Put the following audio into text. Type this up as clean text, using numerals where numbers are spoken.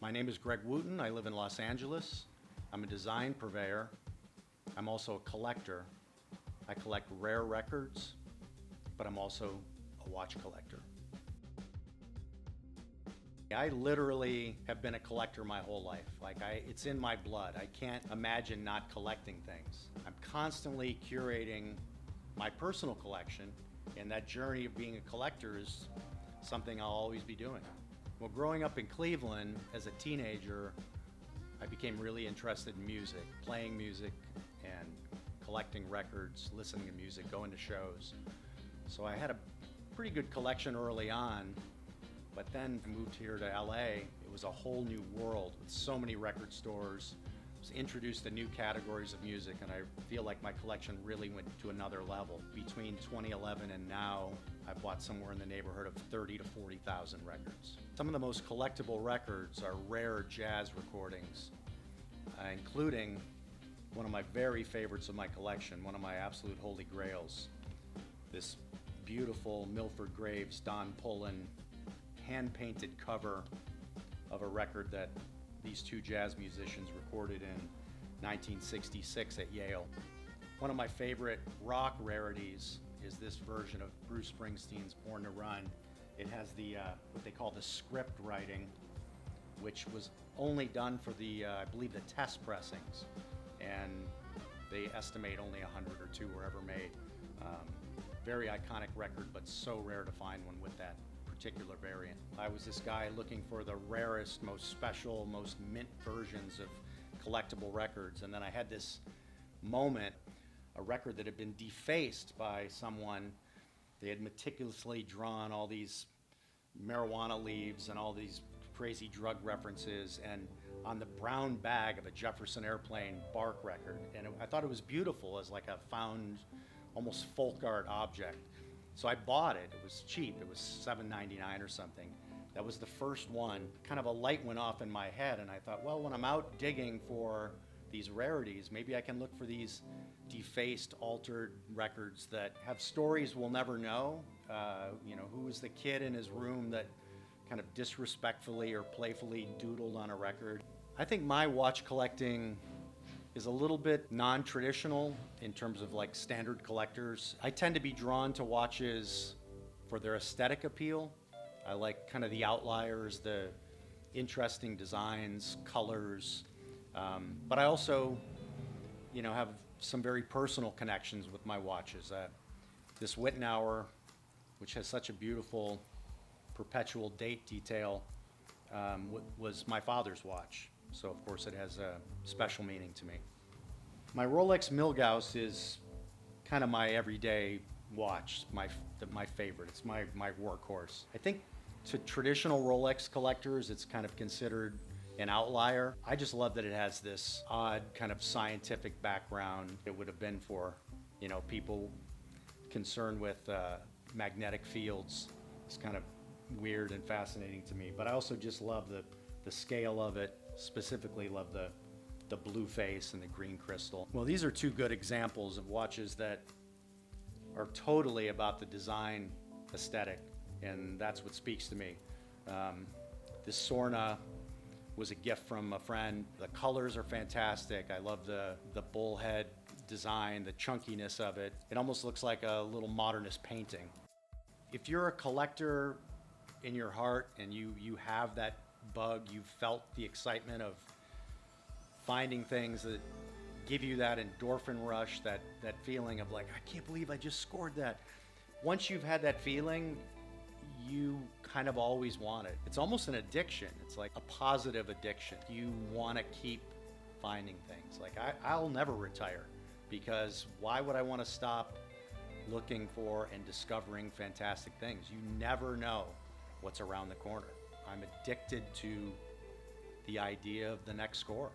My name is Greg Wooten. I live in Los Angeles. I'm a design purveyor. I'm also a collector. I collect rare records, but I'm also a watch collector. I literally have been a collector my whole life. It's in my blood. I can't imagine not collecting things. I'm constantly curating my personal collection, and that journey of being a collector is something I'll always be doing. Well, growing up in Cleveland as a teenager, I became really interested in music, playing music and collecting records, listening to music, going to shows. So I had a pretty good collection early on, but then I moved here to LA. It was a whole new world with so many record stores. I was introduced to new categories of music, and I feel like my collection really went to another level. Between 2011 and now, I've bought somewhere in the neighborhood of 30 to 40,000 records. Some of the most collectible records are rare jazz recordings, including one of my very favorites of my collection, one of my absolute holy grails, this beautiful Milford Graves, Don Pullen, hand-painted cover of a record that these two jazz musicians recorded in 1966 at Yale. One of my favorite rock rarities is this version of Bruce Springsteen's Born to Run. It has the what they call the script writing, which was only done for the, I believe, the test pressings, and they estimate only 100 or 2 were ever made. Very iconic record, but so rare to find one with that particular variant. I was this guy looking for the rarest, most special, most mint versions of collectible records, and then I had this moment, a record that had been defaced by someone. They had meticulously drawn all these marijuana leaves and all these crazy drug references, and on the brown bag of a Jefferson Airplane bark record, and I thought it was beautiful as like a found, almost folk art object. So I bought it. It was cheap. It was $7.99 or something. That was the first one. Kind of a light went off in my head, and I thought, well, when I'm out digging for these rarities, maybe I can look for these defaced, altered records that have stories we'll never know. Who was the kid in his room that kind of disrespectfully or playfully doodled on a record? I think my watch collecting is a little bit non-traditional in terms of like standard collectors. I tend to be drawn to watches for their aesthetic appeal. I like kind of the outliers, the interesting designs, colors, but I also, have some very personal connections with my watches. This Wooten hour, which has such a beautiful perpetual date detail, was my father's watch. So of course it has a special meaning to me. My Rolex Milgauss is kind of my everyday watch, my favorite. It's my workhorse. I think to traditional Rolex collectors, it's kind of considered an outlier. I just love that it has this odd kind of scientific background. It would have been for, people concerned with magnetic fields. It's kind of weird and fascinating to me. But I also just love the scale of it. Specifically love the blue face and the green crystal. Well, these are two good examples of watches that are totally about the design aesthetic, and that's what speaks to me. This Sorna was a gift from a friend. The colors are fantastic. I love the bullhead design, the chunkiness of it. It almost looks like a little modernist painting. If you're a collector in your heart and you have that bug, you've felt the excitement of finding things that give you that endorphin rush, that feeling of like, I can't believe I just scored that. Once you've had that feeling, you kind of always want it. It's almost an addiction. It's like a positive addiction. You want to keep finding things. Like I'll never retire, because why would I want to stop looking for and discovering fantastic things? You never know what's around the corner. I'm addicted to the idea of the next score.